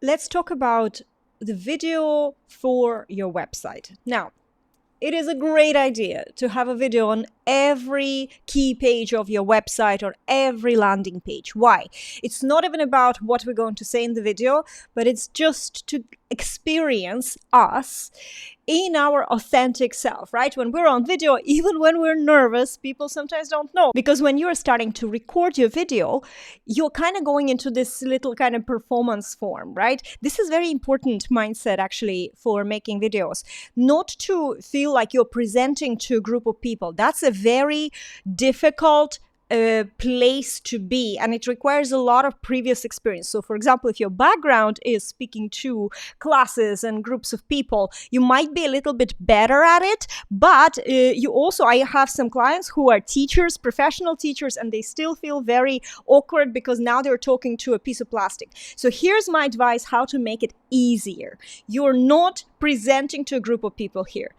let's talk about the video for your website. Now, it is a great idea to have a video on every key page of your website or every landing page. Why? It's not even about what we're going to say in the video, but it's just to experience us in our authentic self, right? When we're on video, even when we're nervous, people sometimes don't know. Because when you're starting to record your video, you're kind of going into this little kind of performance form, right? This is very important mindset actually for making videos. Not to feel like you're presenting to a group of people. That's a very difficult place to be, and it requires a lot of previous experience. So for example, if your background is speaking to classes and groups of people, you might be a little bit better at it, but I have some clients who are teachers, professional teachers, and they still feel very awkward because now they're talking to a piece of plastic. So here's my advice how to make it easier. You're not presenting to a group of people here.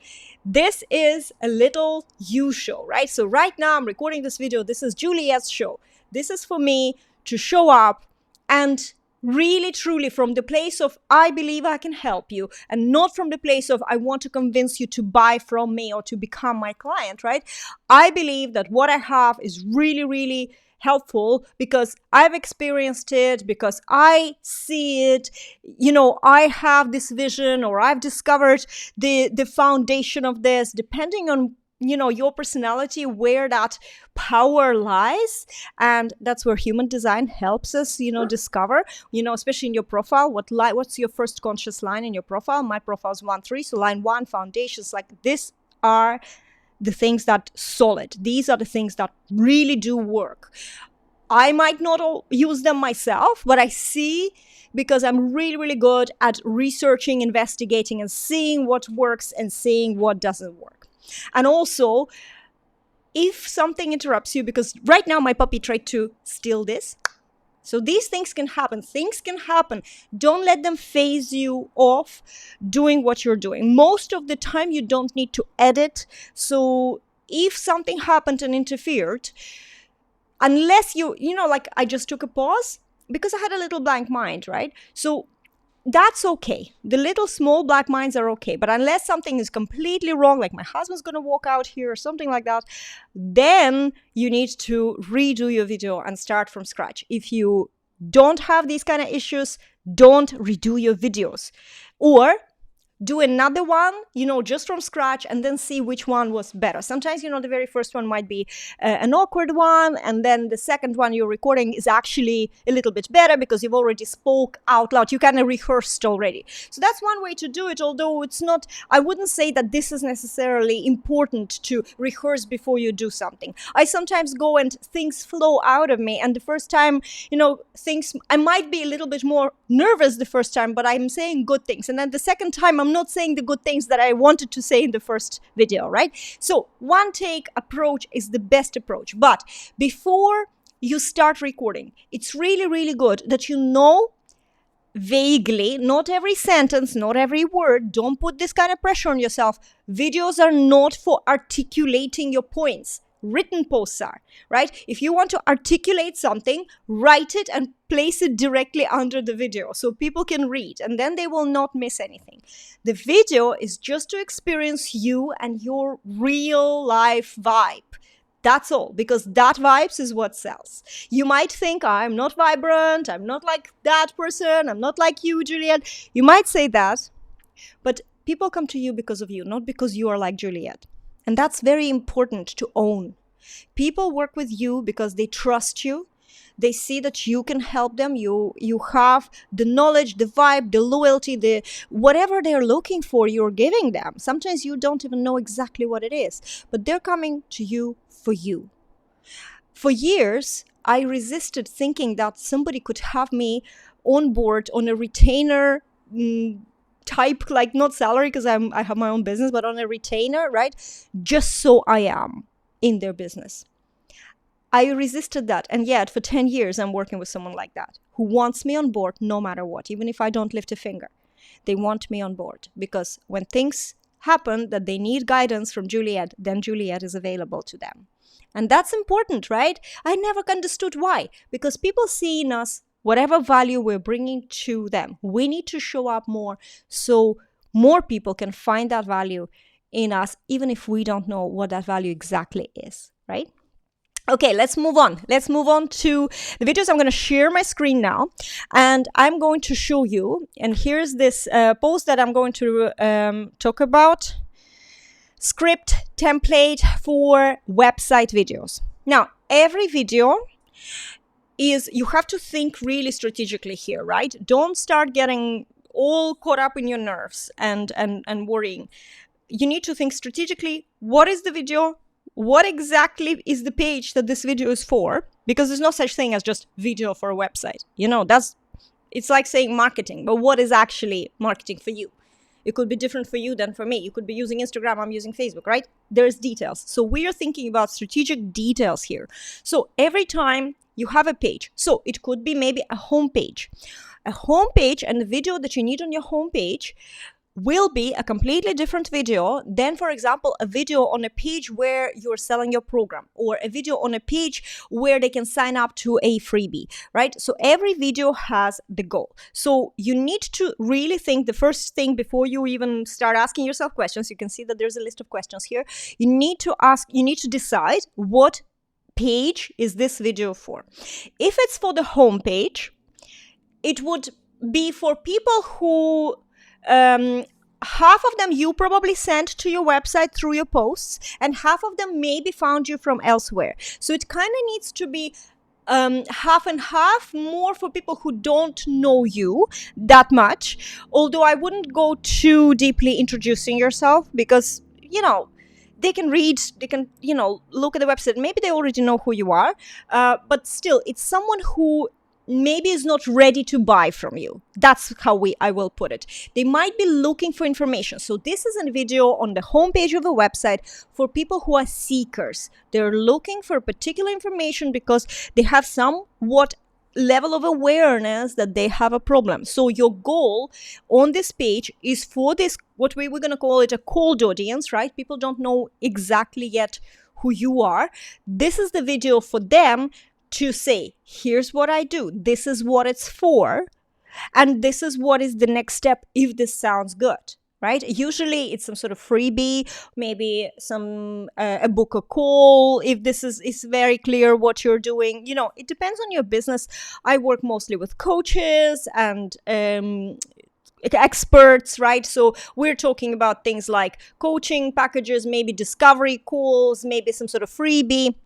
This is a little you show, right? So right now I'm recording this video. This is Juliette's show. This is for me to show up and really, truly from the place of I believe I can help you, and not from the place of I want to convince you to buy from me or to become my client, right? I believe that what I have is really, really helpful because I've experienced it, because I see it, I have this vision, or I've discovered the foundation of this, depending on your personality, where that power lies. And that's where human design helps us, discover, especially in your profile, what's your first conscious line in your profile. My profile is 1-3. So line 1, foundations, like this are the things that solid. These are the things that really do work. I might not use them myself, but I see, because I'm really, really good at researching, investigating, and seeing what works and seeing what doesn't work. And also, if something interrupts you, because right now my puppy tried to steal this. So these things can happen. Things can happen. Don't let them phase you off doing what you're doing. Most of the time, you don't need to edit. So if something happened and interfered, unless like I just took a pause because I had a little blank mind, right? So that's okay. The little small black minds are okay. But unless something is completely wrong, like my husband's going to walk out here or something like that, then you need to redo your video and start from scratch. If you don't have these kind of issues, don't redo your videos. Or do another one, just from scratch, and then see which one was better. Sometimes, the very first one might be an awkward one, and then the second one you're recording is actually a little bit better because you've already spoke out loud. You kind of rehearsed already. So that's one way to do it, although it's not, I wouldn't say that this is necessarily important to rehearse before you do something. I sometimes go and things flow out of me, and the first time, I might be a little bit more nervous the first time, but I'm saying good things. And then the second time, I'm not saying the good things that I wanted to say in the first video, right? So one take approach is the best approach. But before you start recording, it's really, really good that you know vaguely, not every sentence, not every word. Don't put this kind of pressure on yourself. Videos are not for articulating your points. Written posts are, right? If you want to articulate something, write it and place it directly under the video so people can read, and then they will not miss anything. The video is just to experience you and your real life vibe. That's all, because that vibes is what sells. You might think, I'm not vibrant, I'm not like that person, I'm not like you, Juliette. You might say that, but people come to you because of you, not because you are like Juliette. And that's very important to own. People work with you because they trust you. They see that you can help them. You have the knowledge, the vibe, the loyalty, the whatever they're looking for, you're giving them. Sometimes you don't even know exactly what it is, but they're coming to you for you. For years, I resisted thinking that somebody could have me on board on a retainer type, like not salary because I have my own business, but on a retainer, right? Just so I am in their business. I resisted that. And yet for 10 years, I'm working with someone like that who wants me on board no matter what, even if I don't lift a finger. They want me on board because when things happen that they need guidance from Juliette, then Juliette is available to them. And that's important, right? I never understood why. Because people see in us whatever value we're bringing to them. We need to show up more so more people can find that value in us, even if we don't know what that value exactly is, right? Okay, let's move on. Let's move on to the videos. I'm going to share my screen now, and I'm going to show you, and here's this post that I'm going to talk about. Script template for website videos. Now, every video is, you have to think really strategically here, right? Don't start getting all caught up in your nerves and worrying. You need to think strategically. What is the video? What exactly is the page that this video is for? Because there's no such thing as just video for a website. You know, it's like saying marketing, but what is actually marketing for you? It could be different for you than for me. You could be using Instagram, I'm using Facebook, right? There's details. So we are thinking about strategic details here. So every time you have a page, so it could be maybe a homepage. A homepage, and the video that you need on your homepage will be a completely different video than, for example, a video on a page where you're selling your program, or a video on a page where they can sign up to a freebie, right? So every video has the goal. So you need to really think, the first thing before you even start asking yourself questions, you can see that there's a list of questions here. You need to decide what page is this video for. If it's for the homepage, it would be for people who half of them you probably sent to your website through your posts, and half of them maybe found you from elsewhere. So it kind of needs to be half and half, more for people who don't know you that much. Although I wouldn't go too deeply introducing yourself, because, you know, they can read, they can, you know, look at the website. Maybe they already know who you are, but still, it's someone who maybe is not ready to buy from you. That's how I will put it. They might be looking for information. So this is a video on the homepage of a website for people who are seekers. They're looking for particular information because they have somewhat level of awareness that they have a problem. So your goal on this page is for this, what we were going to call it, a cold audience, right? People don't know exactly yet who you are. This is the video for them to say, here's what I do, this is what it's for, and this is what is the next step if this sounds good, right? Usually it's some sort of freebie, maybe some a book a call, if this is very clear what you're doing. You know, it depends on your business. I work mostly with coaches and experts, right? So we're talking about things like coaching packages, maybe discovery calls, maybe some sort of freebie.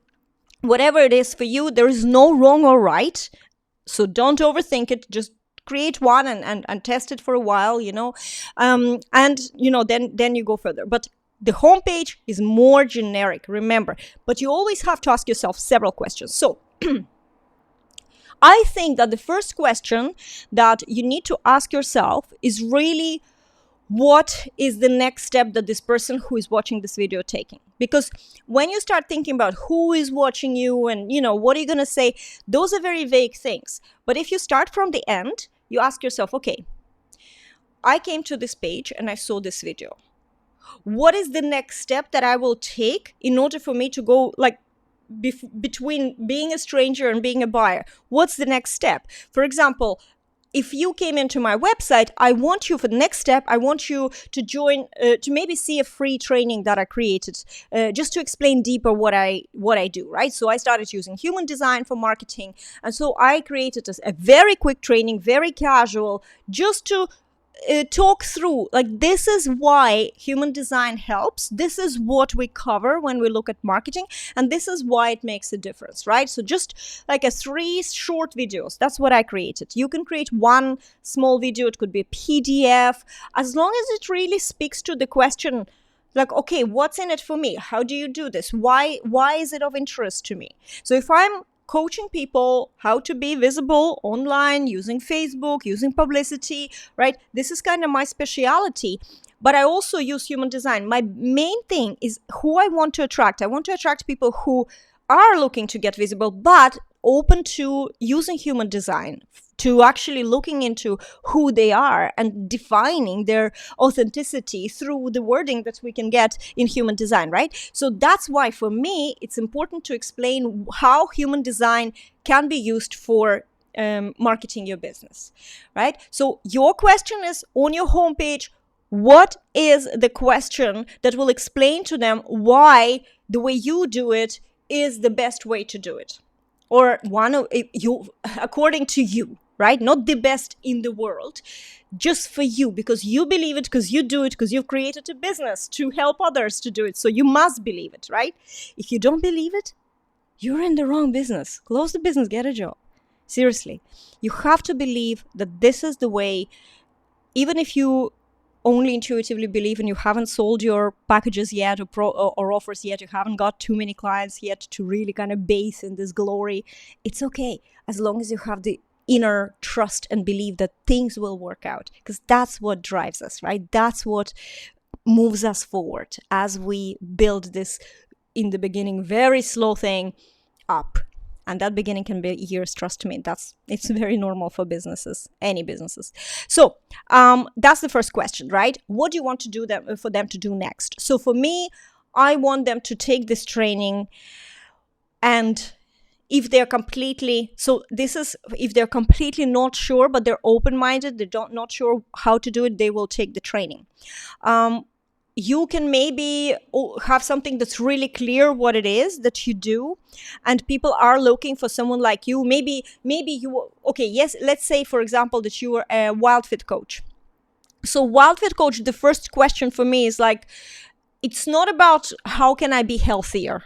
Whatever it is for you, there is no wrong or right. So don't overthink it. Just create one and test it for a while, you know, and, you know, then you go further. But the homepage is more generic, remember. But you always have to ask yourself several questions. So I think that the first question that you need to ask yourself is really, what is the next step that this person who is watching this video taking? Because when you start thinking about who is watching you and, you know, what are you going to say, those are very vague things. But if you start from the end, you ask yourself, okay, I came to this page and I saw this video. What is the next step that I will take in order for me to go, like, between being a stranger and being a buyer? What's the next step? For example, if you came into my website, I want you, for the next step, I want you to join, to maybe see a free training that I created, just to explain deeper what I do, right? So I started using human design for marketing. And so I created a very quick training, very casual, just to talk through, like, this is why human design helps. This is what we cover when we look at marketing, and this is why it makes a difference, right? So just like 3 short videos, that's what I created. You can create one small video. It could be a PDF, as long as it really speaks to the question, like, okay, what's in it for me? How do you do this? Why is it of interest to me? So if I'm coaching people how to be visible online using Facebook, using publicity, right? This is kind of my specialty, but I also use human design. My main thing is who I want to attract. I want to attract people who are looking to get visible, but open to using human design, to actually looking into who they are and defining their authenticity through the wording that we can get in human design, right? So that's why for me, it's important to explain how human design can be used for marketing your business, right? So your question is on your homepage. What is the question that will explain to them why the way you do it is the best way to do it? Or one of you, according to you, right? Not the best in the world, just for you, because you believe it, because you do it, because you've created a business to help others to do it. So you must believe it, right? If you don't believe it, you're in the wrong business. Close the business, get a job. Seriously, you have to believe that this is the way, even if you only intuitively believe and you haven't sold your packages yet or offers yet, you haven't got too many clients yet to really kind of base in this glory, it's okay, as long as you have the inner trust and believe that things will work out, because that's what drives us, right? That's what moves us forward as we build this, in the beginning, very slow thing up. And that beginning can be years, trust me. It's very normal for businesses, any businesses. So that's the first question, right? What do you want to do for them to do next? So for me, I want them to take this training, and if they're completely not sure, but they're open-minded, they're not sure how to do it, they will take the training. You can maybe have something that's really clear what it is that you do, and people are looking for someone like you. Maybe you, okay, yes, let's say, for example, that you are a wild fit coach. So wild fit coach, the first question for me is like, it's not about how can I be healthier.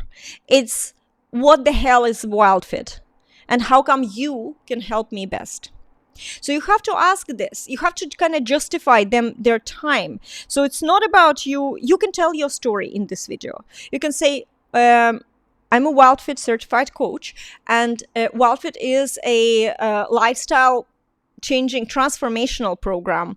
It's what the hell is wild fit, and how come you can help me best? So you have to ask this. You have to kind of justify their time. So it's not about you. You can tell your story in this video. You can say, I'm a WildFit certified coach, and WildFit is a lifestyle changing transformational program,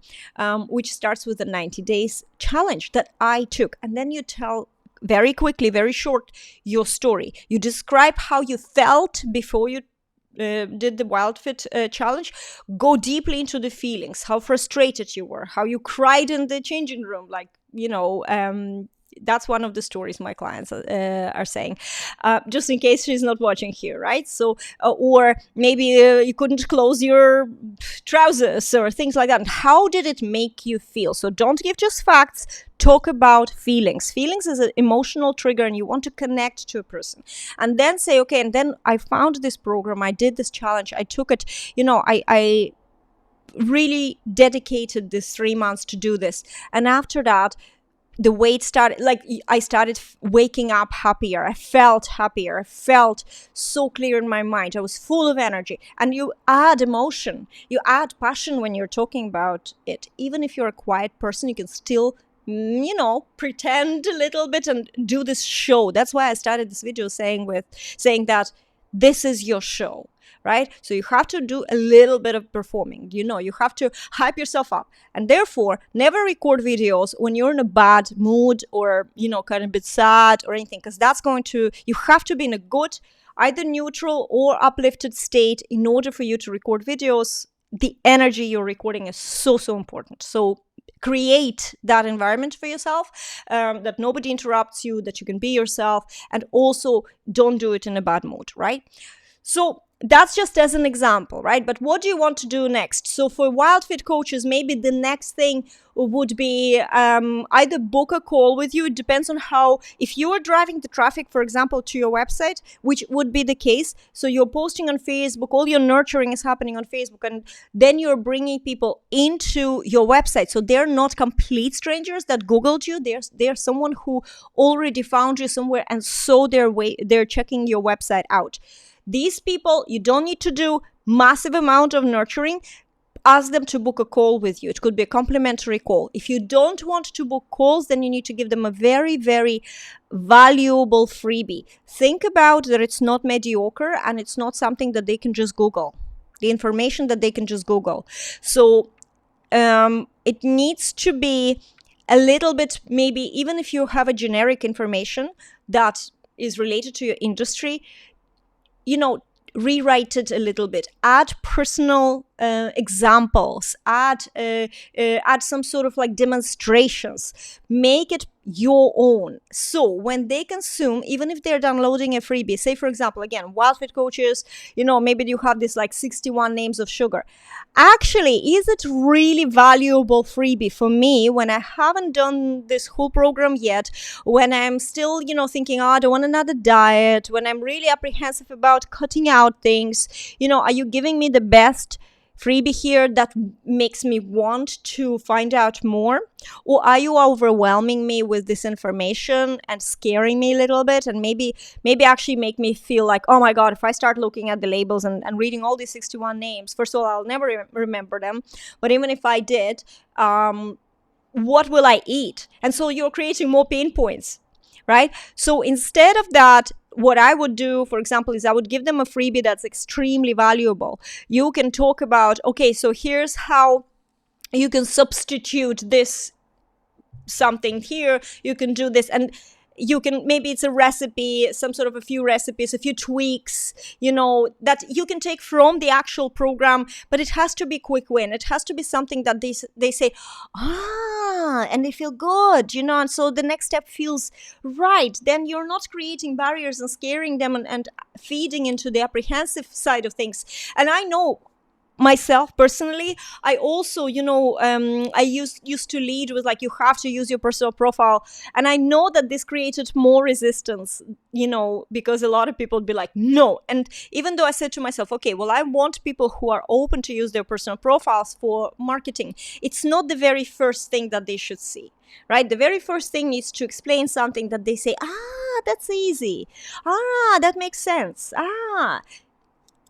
which starts with a 90 days challenge that I took. And then you tell very quickly, very short, your story. You describe how you felt before you did the WildFit challenge. Go deeply into the feelings, how frustrated you were, how you cried in the changing room, like, that's one of the stories my clients are saying, just in case she's not watching here, right? So, or maybe you couldn't close your trousers or things like that. And how did it make you feel? So don't give just facts. Talk about feelings. Feelings is an emotional trigger, and you want to connect to a person. And then say, okay, and then I found this program, I did this challenge, I took it, I really dedicated this 3 months to do this. And after that, the weight started, like I started waking up happier. I felt happier. I felt so clear in my mind. I was full of energy. And you add emotion, you add passion when you're talking about it. Even if you're a quiet person, you can still, pretend a little bit and do this show. That's why I started this video saying that this is your show, right? So you have to do a little bit of performing. You have to hype yourself up. And therefore, never record videos when you're in a bad mood or, kind of a bit sad or anything, because you have to be in a good, either neutral or uplifted state in order for you to record videos. The energy you're recording is so, so important. So create that environment for yourself, that nobody interrupts you, that you can be yourself, and also don't do it in a bad mood, right? So that's just as an example, right? But what do you want to do next? So for WildFit coaches, maybe the next thing would be either book a call with you. It depends on if you are driving the traffic, for example, to your website, which would be the case. So you're posting on Facebook, all your nurturing is happening on Facebook, and then you're bringing people into your website. So they're not complete strangers that Googled you. They're someone who already found you somewhere, and so they're checking your website out. These people, you don't need to do massive amount of nurturing. Ask them to book a call with you. It could be a complimentary call. If you don't want to book calls, then you need to give them a very, very valuable freebie. Think about that it's not mediocre, and it's not something that they can just Google. The information that they can just Google. So it needs to be a little bit, maybe even if you have a generic information that is related to your industry, rewrite it a little bit, add personal examples, add some sort of like demonstrations, make it, your own. So when they consume, even if they're downloading a freebie, say for example, again, Wild Fit Coaches, maybe you have this like 61 names of sugar. Actually, is it really valuable freebie for me when I haven't done this whole program yet, when I'm still, thinking, I don't want another diet, when I'm really apprehensive about cutting out things, are you giving me the best freebie here that makes me want to find out more? Or are you overwhelming me with this information and scaring me a little bit, and maybe actually make me feel like, oh my God, if I start looking at the labels and reading all these 61 names, first of all, I'll never remember them. But even if I did, what will I eat? And so you're creating more pain points, right? So instead of that, what I would do, for example, is I would give them a freebie that's extremely valuable. You can talk about, okay, so here's how you can substitute this something here. You can do this, and you can, maybe it's a recipe, some sort of a few recipes, a few tweaks, that you can take from the actual program, but it has to be quick win. It has to be something that they say, and they feel good, and so the next step feels right. Then you're not creating barriers and scaring them and feeding into the apprehensive side of things. And I know myself personally, I also, I used to lead with like, you have to use your personal profile. And I know that this created more resistance, because a lot of people would be like, no. And even though I said to myself, okay, well, I want people who are open to use their personal profiles for marketing. It's not the very first thing that they should see, right? The very first thing is to explain something that they say, that's easy. That makes sense.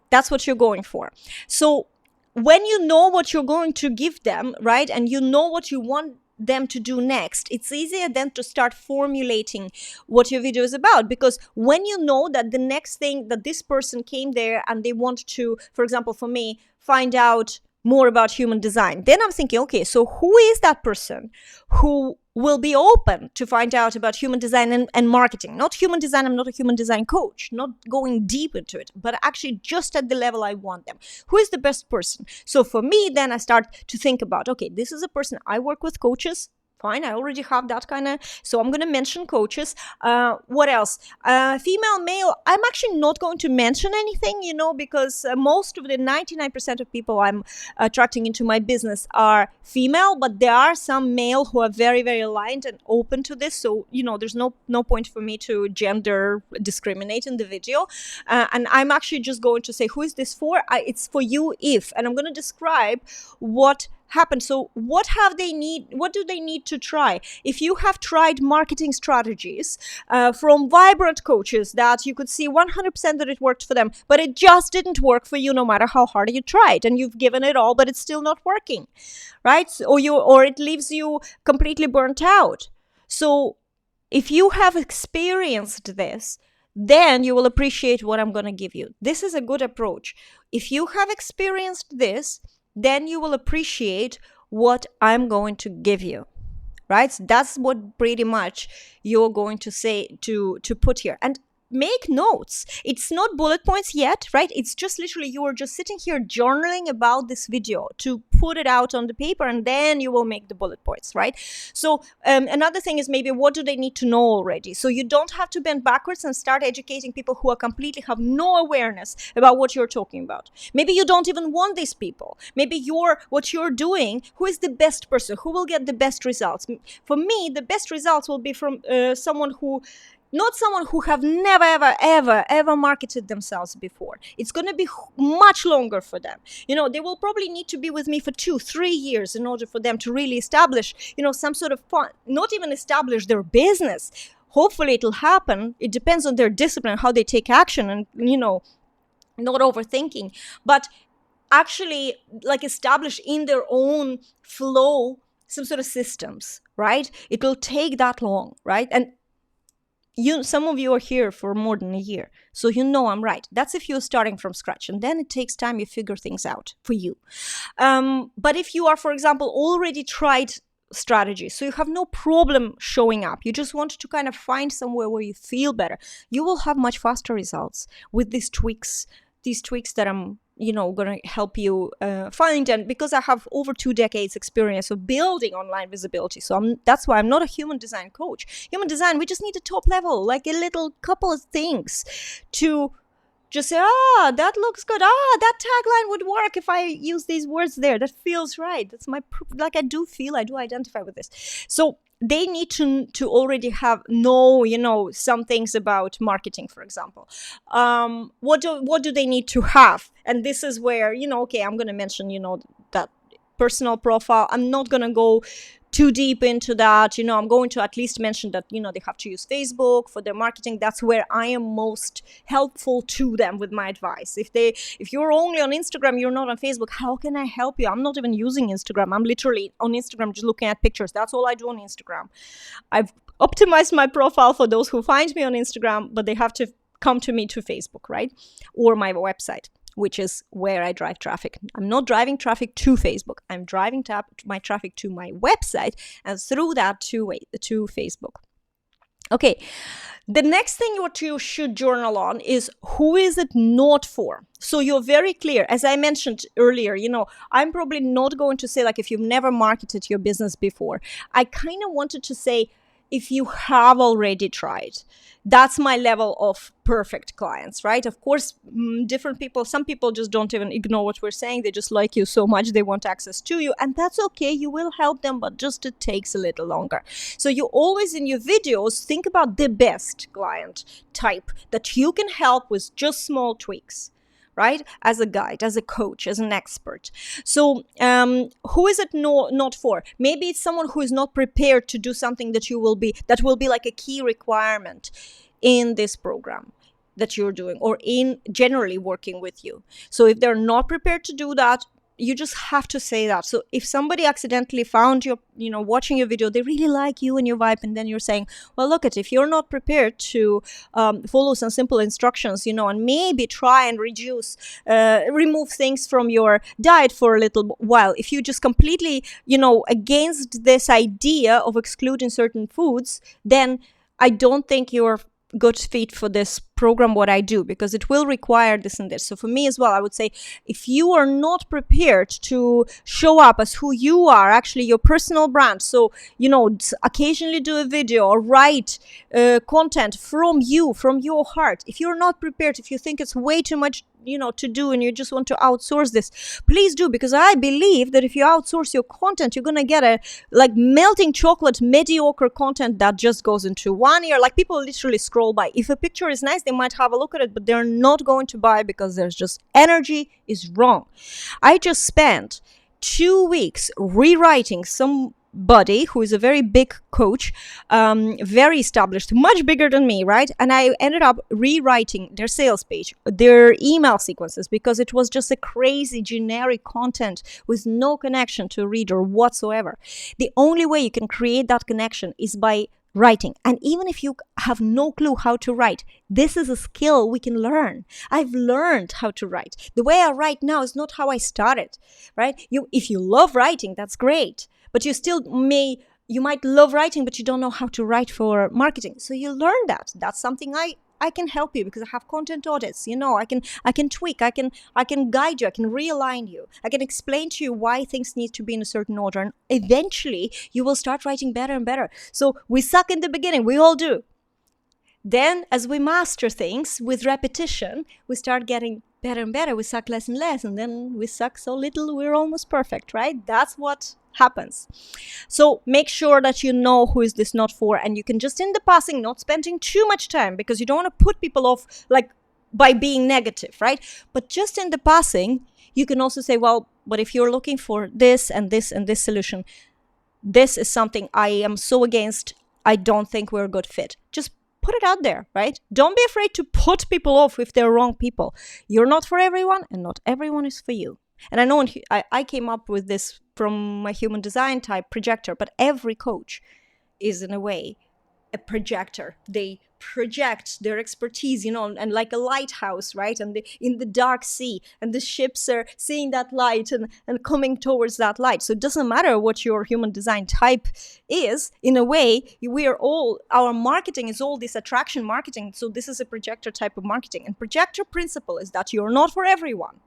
That's what you're going for. So when you know what you're going to give them, right, and you know what you want them to do next, it's easier then to start formulating what your video is about. Because when you know that the next thing that this person came there and they want to, for example, for me, find out more about human design, then I'm thinking, okay, so who is that person who will be open to find out about human design and marketing? Not human design, I'm not a human design coach, not going deep into it, but actually just at the level I want them. Who is the best person? So for me, then I start to think about, okay, this is a person, I work with coaches. Fine, I already have that kind of, so I'm going to mention coaches. What else? Female, male, I'm actually not going to mention anything, because most of the 99% of people I'm attracting into my business are female, but there are some male who are very, very aligned and open to this. So, there's no point for me to gender discriminate in the video. And I'm actually just going to say, who is this for? It's for you if, and I'm going to describe what happen. So what do they need to try? If you have tried marketing strategies from vibrant coaches that you could see 100% that it worked for them, but it just didn't work for you no matter how hard you tried, and you've given it all, but it's still not working, right? Or it leaves you completely burnt out. So if you have experienced this, then you will appreciate what I'm going to give you. This is a good approach. If you have experienced this, then you will appreciate what I'm going to give you, right? So that's what pretty much you're going to say to put here. And make notes. It's not bullet points yet, right? It's just literally you are just sitting here journaling about this video to put it out on the paper, and then you will make the bullet points, right? So another thing is maybe what do they need to know already? So you don't have to bend backwards and start educating people who are completely have no awareness about what you're talking about. Maybe you don't even want these people. Maybe what you're doing, who is the best person, who will get the best results? For me, the best results will be from not someone who have never, ever marketed themselves before. It's going to be much longer for them. They will probably need to be with me for 2-3 years in order for them to really establish, some sort of fun, not even establish their business. Hopefully it'll happen. It depends on their discipline, how they take action, and, not overthinking, but actually like establish in their own flow some sort of systems, right? It will take that long, right? And some of you are here for more than a year, so I'm right. That's if you're starting from scratch, and then it takes time. You figure things out for you. But if you are, for example, already tried strategies, so you have no problem showing up, you just want to kind of find somewhere where you feel better, you will have much faster results with these tweaks that I'm going to help you find. And because I have over 2 decades experience of building online visibility, so that's why I'm not a human design coach. Human design, we just need a top level, like a little couple of things to just say, that looks good. That tagline would work if I use these words there. That feels right. That's I do identify with this. So they need to already know some things about marketing, for example. What do they need to have? And this is where, okay, I'm going to mention, that personal profile. I'm not going to go too deep into that. I'm going to at least mention that, they have to use Facebook for their marketing. That's where I am most helpful to them with my advice. If you're only on Instagram, you're not on Facebook, how can I help you? I'm not even using Instagram. I'm literally on Instagram just looking at pictures. That's all I do on Instagram. I've optimized my profile for those who find me on Instagram, but they have to come to me to Facebook, right? Or my website, which is where I drive traffic. I'm not driving traffic to Facebook. I'm driving my traffic to my website, and through that to Facebook. Okay, the next thing what you should journal on is who is it not for? So you're very clear. As I mentioned earlier, I'm probably not going to say like if you've never marketed your business before. I kind of wanted to say if you have already tried. That's my level of perfect clients, right? Of course, different people, some people just don't even ignore what we're saying. They just like you so much, they want access to you. And that's okay. You will help them, but just it takes a little longer. So you always in your videos, think about the best client type that you can help with just small tweaks. Right? As a guide, as a coach, as an expert. So who is it not for? Maybe it's someone who is not prepared to do something that will be like a key requirement in this program that you're doing or in generally working with you. So if they're not prepared to do that, you just have to say that. So if somebody accidentally found your, watching your video, they really like you and your vibe, and then you're saying, well, look if you're not prepared to follow some simple instructions, and maybe try and remove things from your diet for a little while. If you just completely, against this idea of excluding certain foods, then I don't think you're good fit for this program, what I do, because it will require this and this. So for me as well, I would say if you are not prepared to show up as who you are, actually your personal brand, so occasionally do a video or write content from your heart. If you're not prepared, if you think it's way too much to do and you just want to outsource this, please do, because I believe that if you outsource your content, you're gonna get a melting chocolate mediocre content that just goes into 1 year. Like people literally scroll by. If a picture is nice, they might have a look at it, but they're not going to buy because there's just energy is wrong. I just spent 2 weeks rewriting somebody who is a very big coach, very established, much bigger than me, right? And I ended up rewriting their sales page, their email sequences, because it was just a crazy generic content with no connection to a reader whatsoever. The only way you can create that connection is by writing. And even if you have no clue how to write, this is a skill we can learn. I've learned how to write. The way I write now is not how I started, right? If you love writing, that's great. But you might love writing, but you don't know how to write for marketing. So you learn that. That's something I can help you because I have content audits. I can tweak, I can guide you, I can realign you, I can explain to you why things need to be in a certain order, and eventually you will start writing better and better. So we suck in the beginning, we all do. Then as we master things with repetition, we start getting better and better. We suck less and less, and then we suck so little we're almost perfect, right? That's what happens. So make sure that you know who is this not for, and you can just in the passing, not spending too much time, because you don't want to put people off by being negative, right? But just in the passing, you can also say, well, but if you're looking for this and this and this solution, this is something I am so against. I don't think we're a good fit. Just put it out there, right? Don't be afraid to put people off if they're wrong people. You're not for everyone, and not everyone is for you. And I know I came up with this from my human design type projector, but every coach is in a way a projector. They project their expertise, and like a lighthouse, right? And in the dark sea, and the ships are seeing that light and coming towards that light. So it doesn't matter what your human design type is. In a way, our marketing is all this attraction marketing. So this is a projector type of marketing. And projector principle is that you're not for everyone.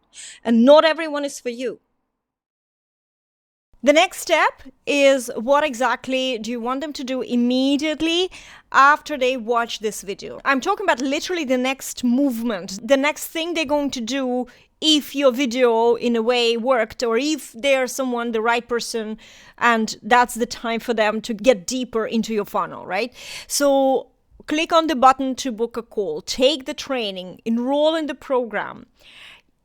and not everyone is for you. The next step is, what exactly do you want them to do immediately after they watch this video? I'm talking about literally the next movement, the next thing they're going to do if your video in a way worked, or if they're someone, the right person, and that's the time for them to get deeper into your funnel, right? So click on the button to book a call, take the training, enroll in the program.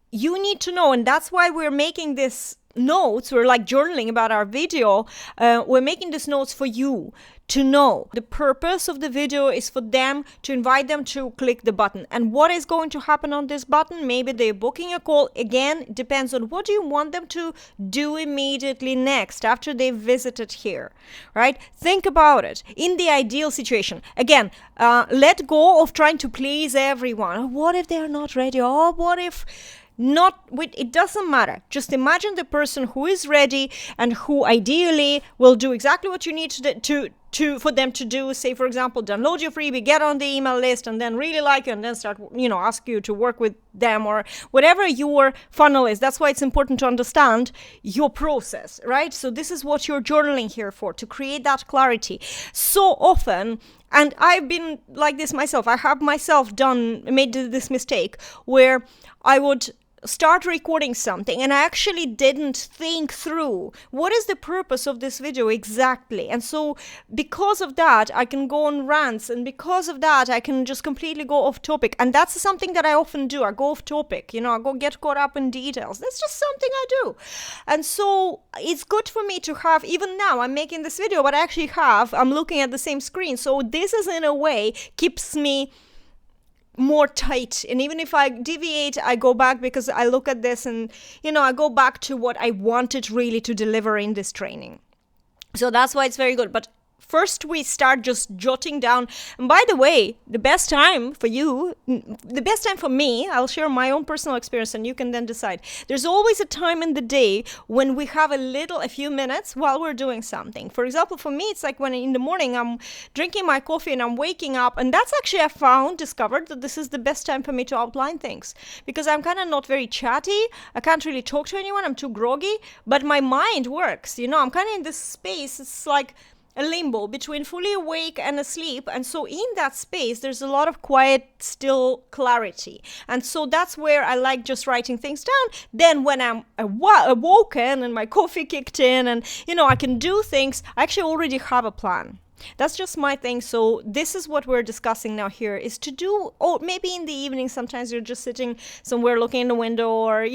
You need to know, and that's why we're making this notes, we're like journaling about our video. We're making these notes for you to know. The purpose of the video is for them, to invite them to click the button. And what is going to happen on this button? Maybe they're booking a call. Again, depends on what do you want them to do immediately next after they've visited here, right? Think about it. In the ideal situation, again, let go of trying to please everyone. What if they're not ready? Or what if not? It doesn't matter. Just imagine the person who is ready and who ideally will do exactly what you need for them to do. Say, for example, download your freebie, get on the email list, and then really like you, and then start, ask you to work with them, or whatever your funnel is. That's why it's important to understand your process, right? So this is what you're journaling here for, to create that clarity. So often, and I've been like this myself, I have myself made this mistake where I would start recording something and I actually didn't think through what is the purpose of this video exactly. And so because of that, I can go on rants, and because of that, I can just completely go off topic. And that's something that I often do. I go off topic, I go get caught up in details. That's just something I do. And so it's good for me to have, even now I'm making this video, but I'm looking at the same screen. So this is, in a way, keeps me more tight. And even if I deviate, I go back, because I look at this and I go back to what I wanted really to deliver in this training. So that's why it's very good. But first we start just jotting down. And by the way, the best time for you, the best time for me, I'll share my own personal experience and you can then decide. There's always a time in the day when we have a few minutes while we're doing something. For example, for me, it's like when in the morning I'm drinking my coffee and I'm waking up, and that's actually, discovered that this is the best time for me to outline things, because I'm kind of not very chatty. I can't really talk to anyone. I'm too groggy, but my mind works. I'm kind of in this space. It's like a limbo between fully awake and asleep. And so in that space, there's a lot of quiet, still clarity. And so that's where I like just writing things down. Then when I'm awoken and my coffee kicked in and, I can do things, I actually already have a plan. That's just my thing. So this is what we're discussing now here, is to do, or maybe in the evening, sometimes you're just sitting somewhere looking in the window, or,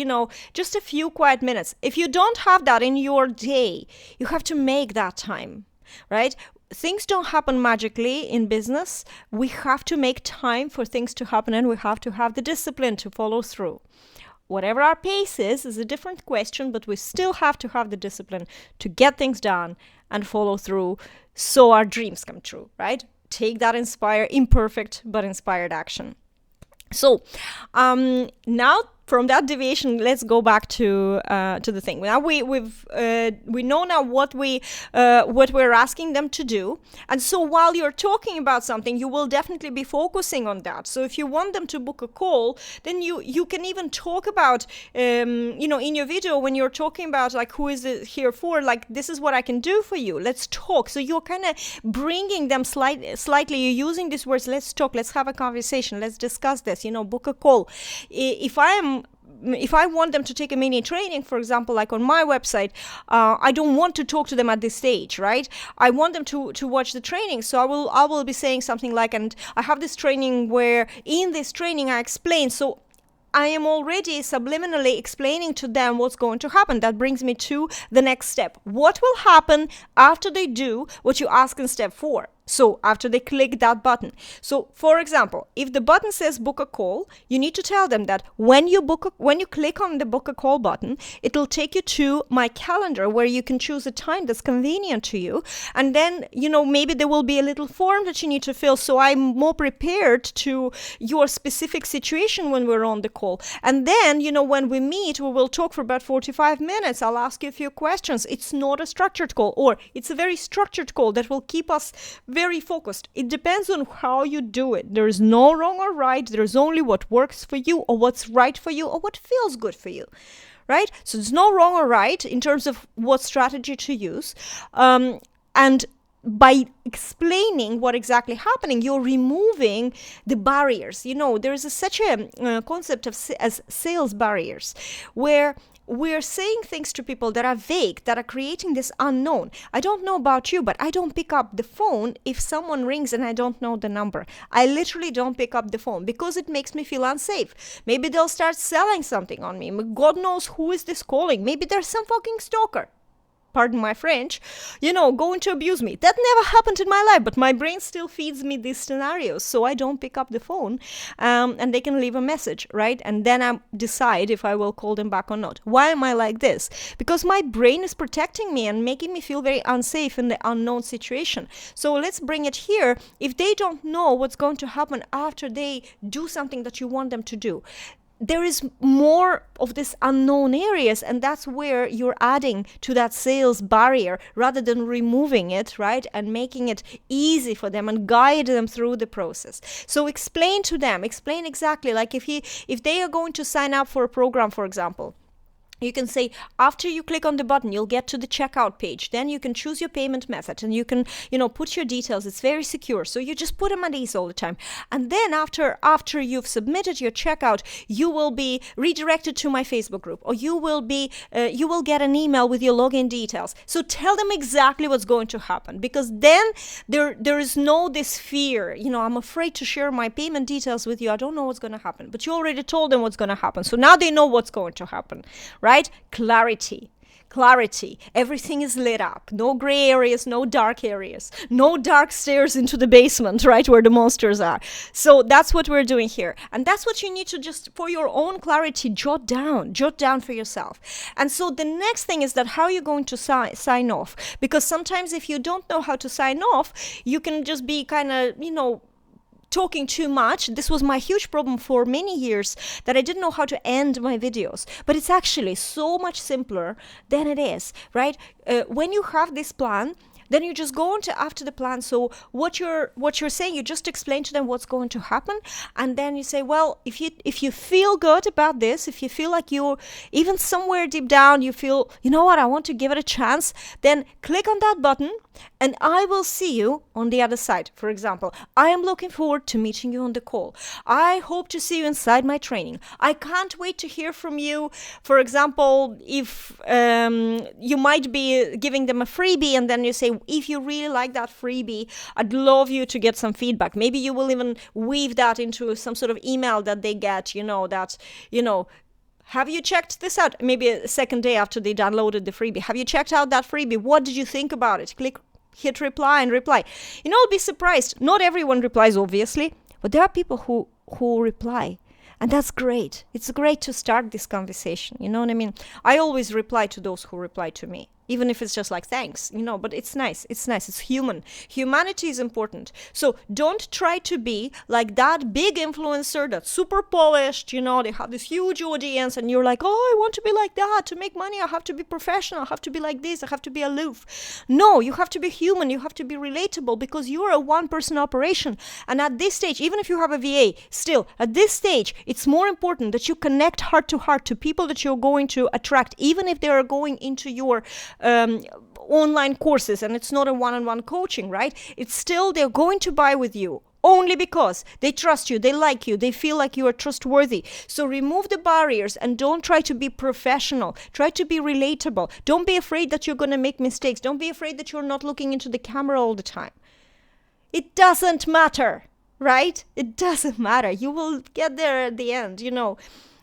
just a few quiet minutes. If you don't have that in your day, you have to make that time. Right? Things don't happen magically in business. We have to make time for things to happen, and we have to have the discipline to follow through. Whatever our pace is a different question, but we still have to have the discipline to get things done and follow through so our dreams come true, right? Take that imperfect but inspired action. So now, from that deviation, let's go back to the thing. Now we know now what we're asking them to do, and so while you're talking about something, you will definitely be focusing on that. So if you want them to book a call, then you can even talk about in your video, when you're talking about like, who is it here for, like, this is what I can do for you, let's talk. So you're kind of bringing them slightly, you're using these words, let's talk, let's have a conversation, let's discuss this, book a call. If I want them to take a mini training, for example, like on my website, I don't want to talk to them at this stage, right? I want them to watch the training. So I will be saying something like, and I have this training where in this training I explain. So I am already subliminally explaining to them what's going to happen. That brings me to the next step. What will happen after they do what you ask in step 4? So after they click that button. So for example, if the button says book a call, you need to tell them that when you click on the book a call button, it'll take you to my calendar where you can choose a time that's convenient to you. And then, maybe there will be a little form that you need to fill. So I'm more prepared to your specific situation when we're on the call. And then, when we meet, we will talk for about 45 minutes. I'll ask you a few questions. It's not a structured call, or it's a very structured call that will keep us very focused. It depends on how you do it. There is no wrong or right. There's only what works for you, or what's right for you, or what feels good for you, right? So there's no wrong or right in terms of what strategy to use. And by explaining what exactly happening, you're removing the barriers. There is such a concept as sales barriers, where we're saying things to people that are vague, that are creating this unknown. I don't know about you, but I don't pick up the phone if someone rings and I don't know the number. I literally don't pick up the phone because it makes me feel unsafe. Maybe they'll start selling something on me. God knows who is this calling. Maybe there's some fucking stalker, pardon my French, going to abuse me. That never happened in my life, but my brain still feeds me these scenarios, so I don't pick up the phone, and they can leave a message, right? And then I decide if I will call them back or not. Why am I like this? Because my brain is protecting me and making me feel very unsafe in the unknown situation. So let's bring it here. If they don't know what's going to happen after they do something that you want them to do, there is more of this unknown areas, and that's where you're adding to that sales barrier rather than removing it, right? And making it easy for them and guide them through the process. So explain to them, explain exactly, like if they are going to sign up for a program, for example, you can say, after you click on the button, you'll get to the checkout page. Then you can choose your payment method and you can, put your details. It's very secure. So you just put them at ease all the time. And then after you've submitted your checkout, you will be redirected to my Facebook group, or you will get an email with your login details. So tell them exactly what's going to happen, because then there is no this fear. I'm afraid to share my payment details with you. I don't know what's going to happen. But you already told them what's going to happen. So now they know what's going to happen, right? Clarity. Everything is lit up. No gray areas, no dark areas, no dark stairs into the basement, right, where the monsters are. So that's what we're doing here. And that's what you need to just, for your own clarity, jot down for yourself. And so the next thing is that how you're going to sign off. Because sometimes if you don't know how to sign off, you can just be kind of, talking too much. This was my huge problem for many years, that I didn't know how to end my videos. But it's actually so much simpler than it is, right? When you have this plan, then you just go into after the plan. So what you're saying, you just explain to them what's going to happen, and then you say, well, if you feel good about this, if you feel like you're even somewhere deep down, you feel, you know what, I want to give it a chance, then click on that button, and I will see you on the other side. For example, I am looking forward to meeting you on the call. I hope to see you inside my training. I can't wait to hear from you. For example, if you might be giving them a freebie, and then you say, if you really like that freebie, I'd love you to get some feedback. Maybe you will even weave that into some sort of email that they get, have you checked this out? Maybe a second day after they downloaded the freebie. Have you checked out that freebie? What did you think about it? Hit reply and reply. I'll be surprised. Not everyone replies, obviously, but there are people who reply. And that's great. It's great to start this conversation. You know what I mean? I always reply to those who reply to me, even if it's just like, thanks, but it's nice. It's human. Humanity is important. So don't try to be like that big influencer that's super polished, they have this huge audience, and you're like, oh, I want to be like that. To make money, I have to be professional. I have to be like this. I have to be aloof. No, you have to be human. You have to be relatable, because you're a one-person operation. And at this stage, even if you have a VA, still, at this stage, it's more important that you connect heart to heart to people that you're going to attract, even if they are going into your online courses and it's not a one-on-one coaching, right? It's still, they're going to buy with you only because they trust you, they like you, they feel like you are trustworthy. So remove the barriers and don't try to be professional. Try to be relatable. Don't be afraid that you're going to make mistakes. Don't be afraid that you're not looking into the camera all the time. It doesn't matter, right? It doesn't matter. You will get there at the end,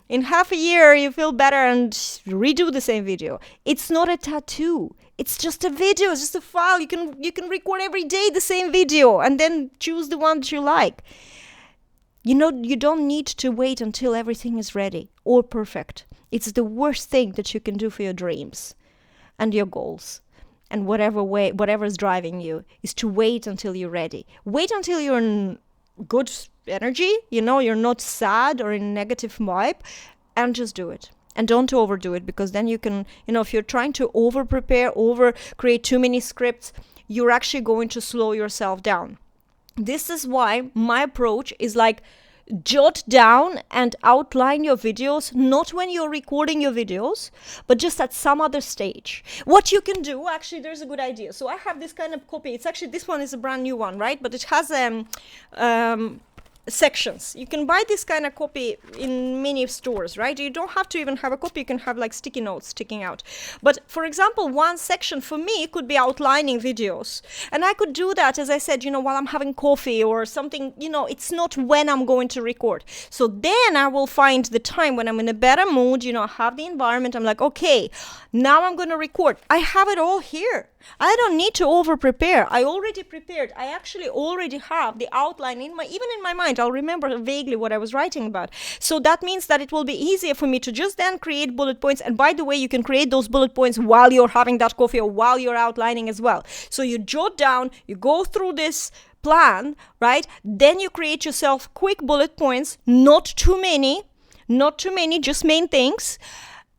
In half a year, you feel better and redo the same video. It's not a tattoo. It's just a video. It's just a file. You can record every day the same video and then choose the one that you like. You don't need to wait until everything is ready or perfect. It's the worst thing that you can do for your dreams and your goals. And whatever's driving you is to wait until you're ready. Wait until you're in good energy, you're not sad or in a negative vibe, and just do it. And don't overdo it, because then you can, if you're trying to over prepare, over create too many scripts, you're actually going to slow yourself down. This is why my approach is like, jot down and outline your videos, not when you're recording your videos, but just at some other stage. What you can do, actually, there's a good idea. So I have this kind of copy. It's actually, this one is a brand new one, right? But it has sections. You can buy this kind of copy in many stores, right? You don't have to even have a copy. You can have like sticky notes sticking out. But for example, one section for me could be outlining videos. And I could do that, as I said, while I'm having coffee or something, it's not when I'm going to record. So then I will find the time when I'm in a better mood, I have the environment. I'm like, okay, now I'm going to record. I have it all here. I don't need to over prepare. I already prepared. I actually already have the outline even in my mind. I'll remember vaguely what I was writing about. So that means that it will be easier for me to just then create bullet points. And by the way, you can create those bullet points while you're having that coffee or while you're outlining as well. So you jot down, you go through this plan, right? Then you create yourself quick bullet points, not too many, just main things.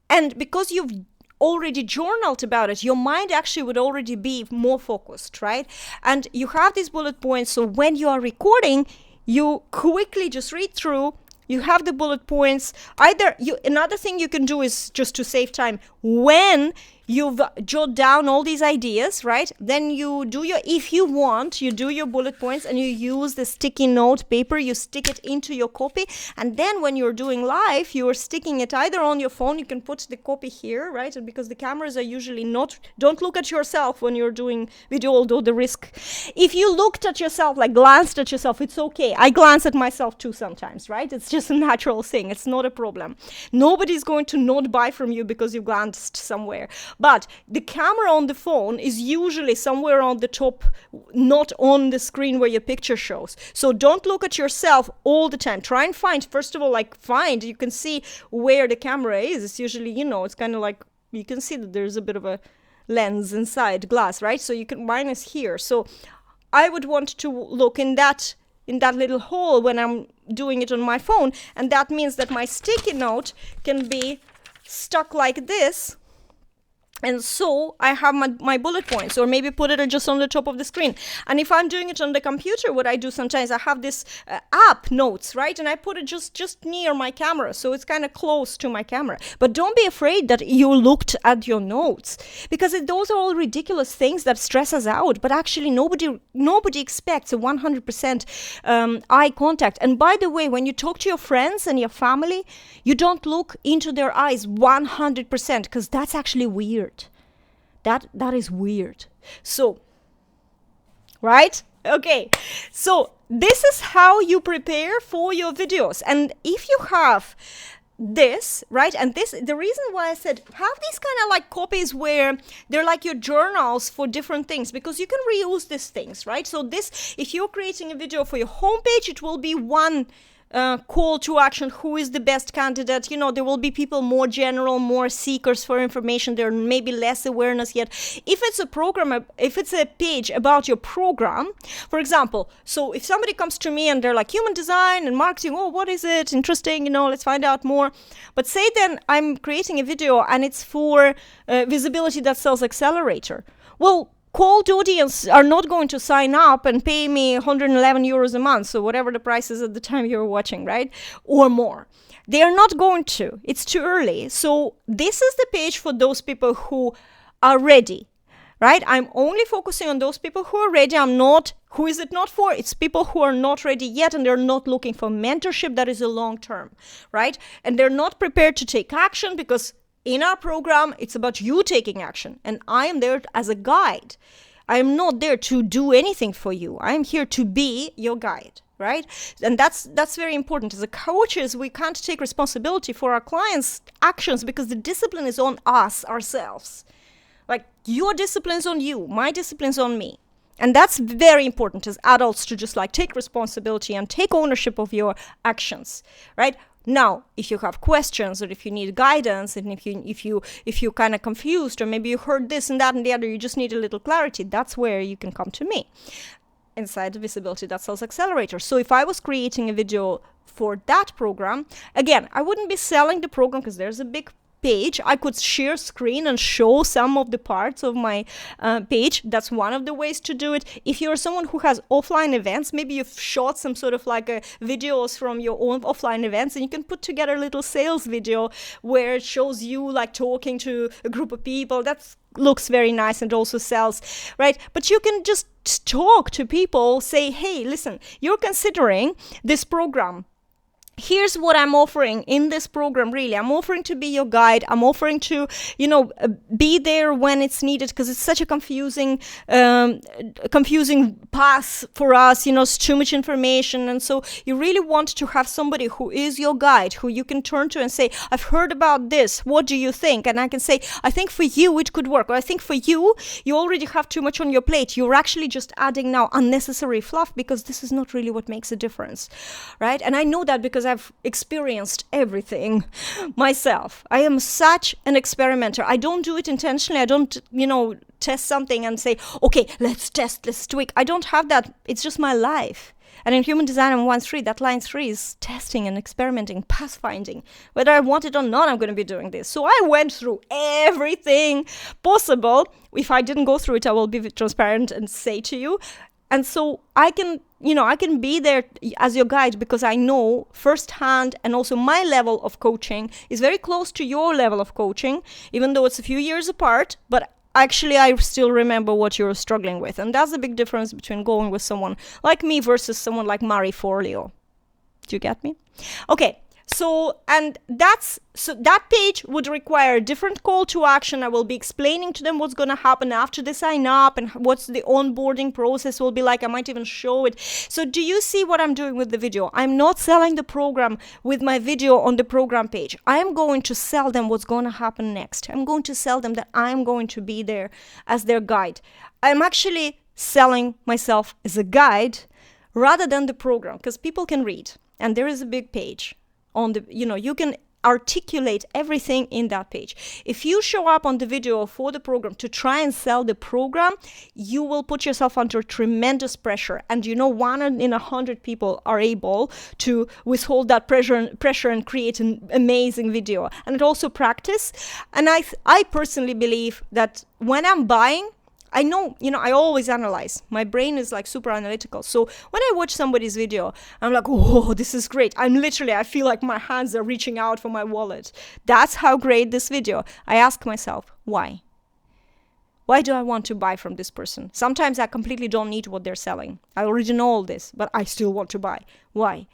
And because you've already journaled about it, your mind actually would already be more focused, right? And you have these bullet points, so when you are recording, you quickly just read through, you have the bullet points. Another thing you can do is, just to save time, when you've jot down all these ideas, right? Then you do if you want, you do your bullet points and you use the sticky note paper, you stick it into your copy. And then when you're doing live, you're sticking it either on your phone, you can put the copy here, right? And because the cameras are usually don't look at yourself when you're doing video, although the risk. If you looked at yourself, like glanced at yourself, it's okay. I glance at myself too sometimes, right? It's just a natural thing. It's not a problem. Nobody's going to not buy from you because you glanced somewhere. But the camera on the phone is usually somewhere on the top, not on the screen where your picture shows. So don't look at yourself all the time. Try and find, first of all, you can see where the camera is. It's usually, it's kind of like, you can see that there's a bit of a lens inside glass, right? So mine is here. So I would want to look in that little hole when I'm doing it on my phone. And that means that my sticky note can be stuck like this. And so I have my bullet points, or maybe put it just on the top of the screen. And if I'm doing it on the computer, what I do sometimes, I have this app notes, right? And I put it just near my camera, so it's kind of close to my camera. But don't be afraid that you looked at your notes, because those are all ridiculous things that stress us out. But actually, nobody expects a 100% eye contact. And by the way, when you talk to your friends and your family, you don't look into their eyes 100%, because that's actually weird. That is weird. So, right? Okay. So this is how you prepare for your videos. And if you have this, right? And the reason why I said have these kind of like copies where they're like your journals for different things, because you can reuse these things, right? So if you're creating a video for your homepage, it will be one call to action. Who is the best candidate? There will be people more general, more seekers for information. There may be less awareness yet. If it's a page about your program, for example, so if somebody comes to me and they're like human design and marketing, oh, what is it? Interesting, let's find out more. But say then I'm creating a video and it's for Visibility That Sells Accelerator. Well, cold audience are not going to sign up and pay me 111 euros a month, so whatever the price is at the time you're watching, right? Or more. They are not going to. It's too early. So this is the page for those people who are ready, right? I'm only focusing on those people who are ready. Who is it not for? It's people who are not ready yet and they're not looking for mentorship that is a long term, right? And they're not prepared to take action, because in our program, it's about you taking action, and I am there as a guide. I am not there to do anything for you. I am here to be your guide, right? And that's very important. As a coaches, we can't take responsibility for our clients' actions, because the discipline is on us, ourselves. Like, your discipline's on you, my discipline's on me. And that's very important as adults, to just like take responsibility and take ownership of your actions, right? Now, if you have questions, or if you need guidance, and if you're kind of confused, or maybe you heard this and that and the other, you just need a little clarity, that's where you can come to me inside the Visibility That Sells Accelerator. So if I was creating a video for that program, again, I wouldn't be selling the program, because there's a big page, I could share screen and show some of the parts of my page. That's one of the ways to do it. If you're someone who has offline events, maybe you've shot some sort of like videos from your own offline events, and you can put together a little sales video where it shows you like talking to a group of people. That looks very nice and also sells, right? But you can just talk to people, say, hey, listen, you're considering this program. Here's what I'm offering in this program. Really, I'm offering to be your guide. I'm offering to, be there when it's needed, because it's such a confusing path for us. It's too much information, and so you really want to have somebody who is your guide, who you can turn to and say, I've heard about this. What do you think? And I can say, I think for you it could work, or I think for you already have too much on your plate. You're actually just adding now unnecessary fluff, because this is not really what makes a difference, right? And I know that because I've experienced everything myself. I am such an experimenter. I don't do it intentionally. I don't, test something and say, okay, let's test, let's tweak. I don't have that. It's just my life. And in Human Design on 1-3, that line 3 is testing and experimenting, pathfinding. Whether I want it or not, I'm going to be doing this. So I went through everything possible. If I didn't go through it, I will be transparent and say to you. And so I can be there as your guide, because I know firsthand, and also my level of coaching is very close to your level of coaching, even though it's a few years apart, but actually I still remember what you're struggling with. And that's the big difference between going with someone like me versus someone like Marie Forleo. Do you get me? Okay. So that page would require a different call to action. I will be explaining to them what's going to happen after they sign up and what's the onboarding process will be like. I might even show it. So do you see what I'm doing with the video? I'm not selling the program with my video on the program page. I'm going to sell them what's going to happen next. I'm going to sell them that I'm going to be there as their guide. I'm actually selling myself as a guide rather than the program, because people can read, and there is a big page. You can articulate everything in that page. If you show up on the video for the program to try and sell the program, you will put yourself under tremendous pressure. And 1 in 100 people are able to withhold that pressure and create an amazing video. And it also practice. And I personally believe that when I'm buying, I know, I always analyze. My brain is like super analytical. So when I watch somebody's video, I'm like, oh, this is great. I feel like my hands are reaching out for my wallet. That's how great this video. I ask myself, why? Why do I want to buy from this person? Sometimes I completely don't need what they're selling. I already know all this, but I still want to buy. Why?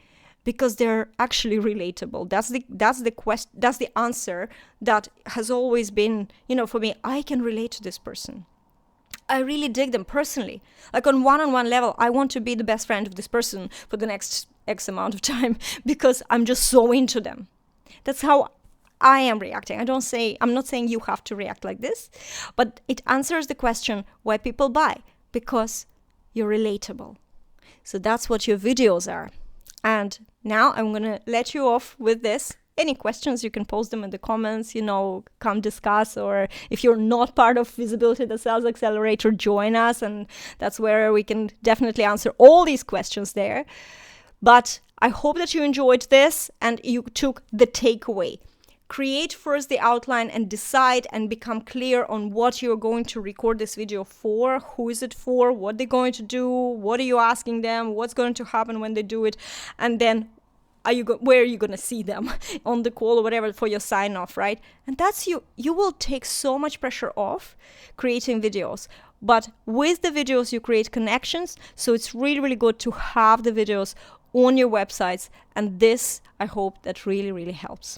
Because they're actually relatable. That's the answer that has always been, for me. I can relate to this person. I really dig them personally. Like on one-on-one level, I want to be the best friend of this person for the next X amount of time because I'm just so into them. That's how I am reacting. I'm not saying you have to react like this, but it answers the question why people buy, because you're relatable. So that's what your videos are. And now I'm going to let you off with this. Any questions, you can post them in the comments, come discuss, or if you're not part of Visibility the Sales Accelerator, join us, and that's where we can definitely answer all these questions there. But I hope that you enjoyed this and you took the takeaway. Create first the outline and decide and become clear on what you're going to record this video for, who is it for, what they're going to do, what are you asking them, what's going to happen when they do it, and then where are you going to see them on the call or whatever for your sign off, right? And that's you will take so much pressure off creating videos. But with the videos, you create connections. So it's really, really good to have the videos on your websites. And this, I hope that really, really helps.